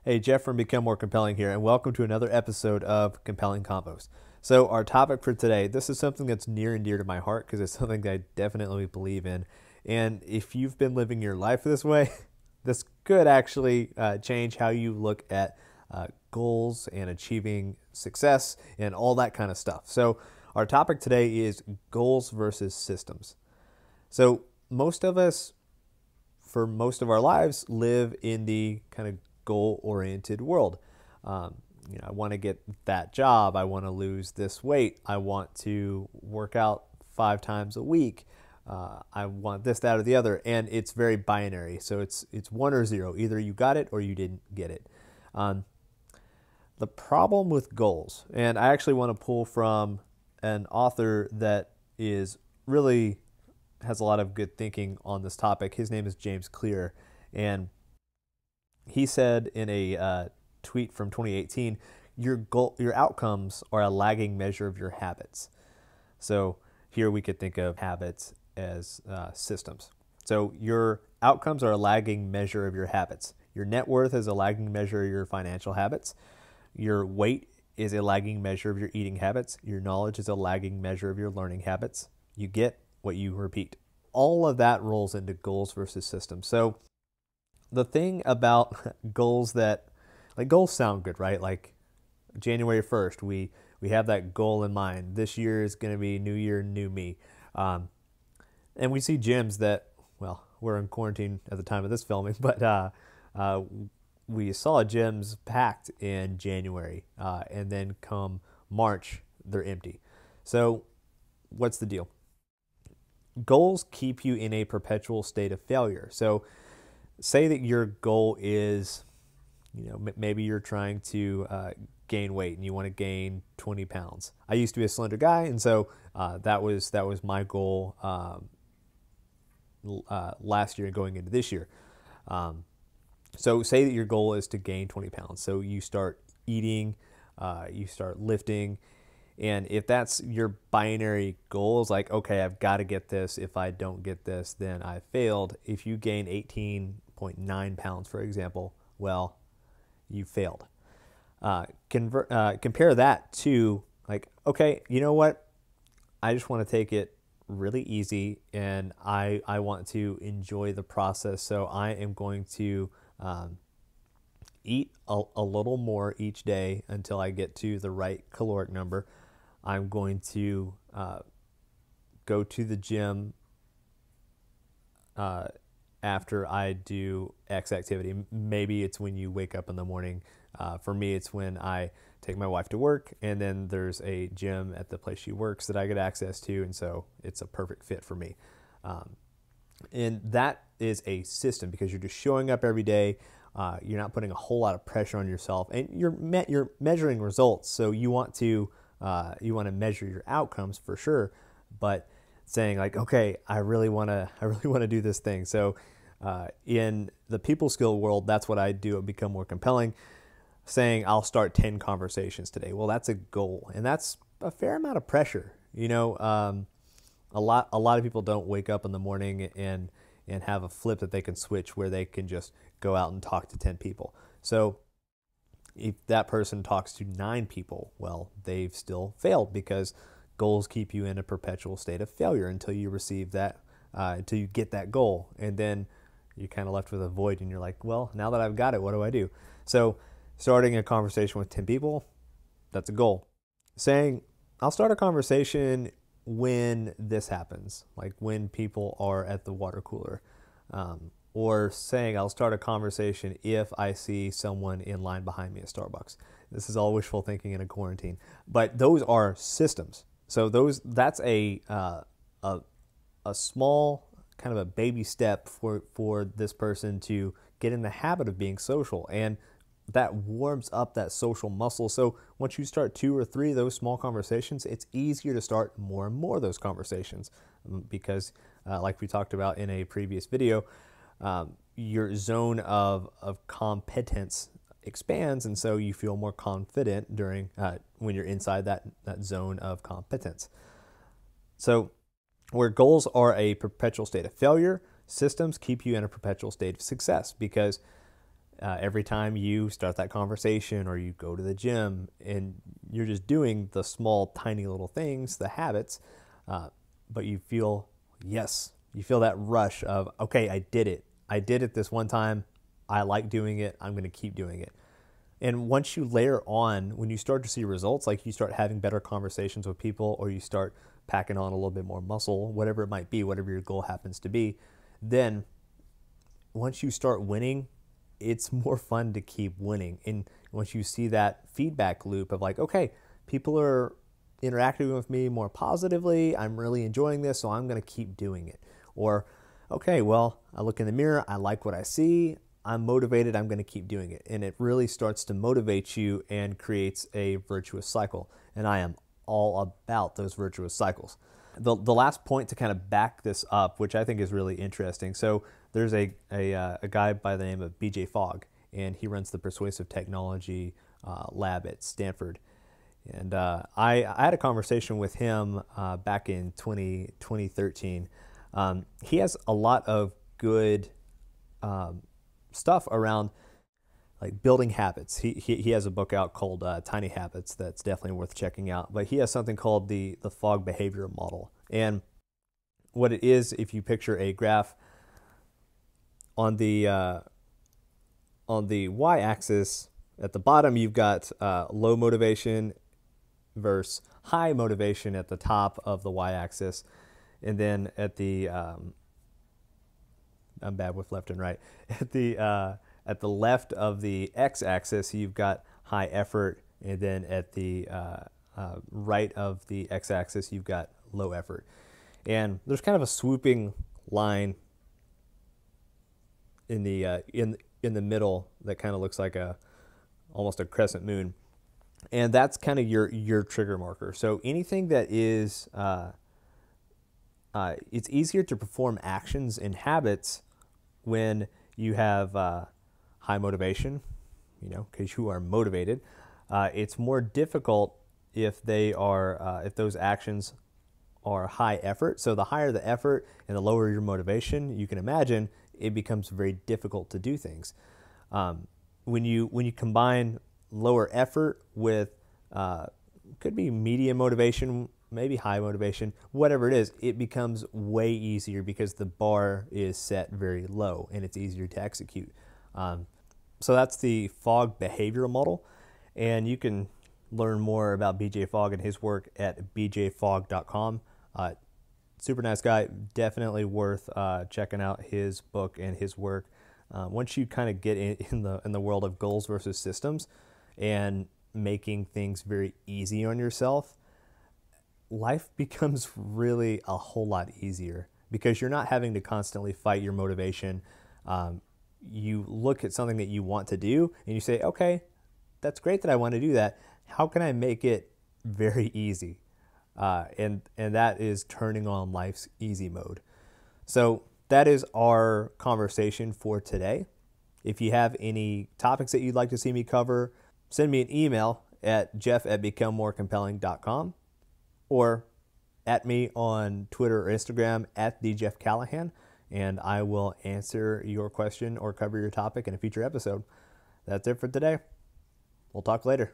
Hey, Jeff from Become More Compelling here, and welcome to another episode of Compelling Combos. So our topic for today, this is something that's near and dear to my heart because it's something that I definitely believe in. And if you've been living your life this way, this could actually change how you look at goals and achieving success and all that kind of stuff. So our topic today is goals versus systems. So most of us, for most of our lives, live in the kind of goal-oriented world. I want to get that job. I want to lose this weight. I want to work out 5 times a week. I want this, that, or the other. And it's very binary. So it's 1 or 0. Either you got it or you didn't get it. The problem with goals, and I actually want to pull from an author that is really has a lot of good thinking on this topic. His name is James Clear. And he said in a tweet from 2018, your outcomes are a lagging measure of your habits. So here we could think of habits as systems. So your outcomes are a lagging measure of your habits. Your net worth is a lagging measure of your financial habits. Your weight is a lagging measure of your eating habits. Your knowledge is a lagging measure of your learning habits. You get what you repeat. All of that rolls into goals versus systems. So the thing about goals goals sound good, right? Like January 1st, we have that goal in mind. This year is going to be new year, new me. And we see gyms that, well, we're in quarantine at the time of this filming, but we saw gyms packed in January, and then come March, they're empty. So what's the deal? Goals keep you in a perpetual state of failure. So say that your goal is, maybe you're trying to gain weight and you want to gain 20 pounds. I used to be a slender guy, and so that was my goal last year and going into this year. So say that your goal is to gain 20 pounds. So you start eating, you start lifting, and if that's your binary goal, is like, okay, I've got to get this. If I don't get this, then I failed. If you gain 18.9 pounds, for example, well, you failed. Compare that to like, okay, you know what? I just want to take it really easy, and I want to enjoy the process. So I am going to eat a little more each day until I get to the right caloric number. I'm going to go to the gym after I do X activity. Maybe it's when you wake up in the morning. For me, it's when I take my wife to work, and then there's a gym at the place she works that I get access to, and so it's a perfect fit for me. And that is a system because you're just showing up every day. You're not putting a whole lot of pressure on yourself, and you're measuring results. So you want to measure your outcomes for sure, but saying like, okay, I really want to do this thing. So in the people skill world, that's what I do at Become More Compelling, saying I'll start 10 conversations today. Well, that's a goal, and that's a fair amount of pressure. A lot of people don't wake up in the morning and have a flip that they can switch where they can just go out and talk to 10 people. So if that person talks to 9 people, well, they've still failed because goals keep you in a perpetual state of failure until you receive that, until you get that goal. And then you're kind of left with a void, and you're like, well, now that I've got it, what do I do? So starting a conversation with 10 people, that's a goal. Saying, I'll start a conversation when this happens, like when people are at the water cooler. Or saying, I'll start a conversation if I see someone in line behind me at Starbucks. This is all wishful thinking in a quarantine. But those are systems. So that's a small kind of a baby step for this person to get in the habit of being social, and that warms up that social muscle. So once you start 2 or 3 of those small conversations, it's easier to start more and more of those conversations because like we talked about in a previous video, your zone of competence expands, and so you feel more confident during when you're inside that zone of competence. So where goals are a perpetual state of failure, systems keep you in a perpetual state of success because Every time you start that conversation or you go to the gym and you're just doing the small, tiny little things, the habits, but you feel, yes, you feel that rush of, okay, I did it. I did it this one time. I like doing it. I'm going to keep doing it. And once you layer on, when you start to see results, like you start having better conversations with people or you start packing on a little bit more muscle, whatever it might be, whatever your goal happens to be, then once you start winning, it's more fun to keep winning. And once you see that feedback loop of like, okay, people are interacting with me more positively, I'm really enjoying this, so I'm going to keep doing it. Or, okay, well, I look in the mirror, I like what I see, I'm motivated, I'm going to keep doing it. And it really starts to motivate you and creates a virtuous cycle. And I am all about those virtuous cycles. The last point to kind of back this up, which I think is really interesting. So there's a guy by the name of BJ Fogg, and he runs the Persuasive Technology lab at Stanford. And I had a conversation with him back in 2013. He has a lot of good stuff around like building habits. He has a book out called Tiny Habits that's definitely worth checking out. But he has something called the Fogg behavior model. And what it is, if you picture a graph on the y-axis, at the bottom you've got low motivation versus high motivation at the top of the y-axis, and then at the I'm bad with left and right. At the left of the x-axis, you've got high effort, and then at the right of the x-axis, you've got low effort. And there's kind of a swooping line in the middle that kind of looks like almost a crescent moon, and that's kind of your trigger marker. So anything that is it's easier to perform actions and habits when you have high motivation, because you are motivated. It's more difficult if those actions are high effort. So the higher the effort and the lower your motivation, you can imagine it becomes very difficult to do things. When you combine lower effort with could be medium motivation, maybe high motivation, whatever it is, it becomes way easier because the bar is set very low and it's easier to execute. So that's the Fogg behavioral model, and you can learn more about BJ Fogg and his work at bjfogg.com. Super nice guy, definitely worth checking out his book and his work. Once you kind of get in the world of goals versus systems and making things very easy on yourself, life becomes really a whole lot easier because you're not having to constantly fight your motivation. You look at something that you want to do and you say, okay, that's great that I want to do that. How can I make it very easy? And that is turning on life's easy mode. So that is our conversation for today. If you have any topics that you'd like to see me cover, send me an email at jeff@becomemorecompelling.com or at me on Twitter or Instagram at @thejeffcallahan, and I will answer your question or cover your topic in a future episode. That's it for today. We'll talk later.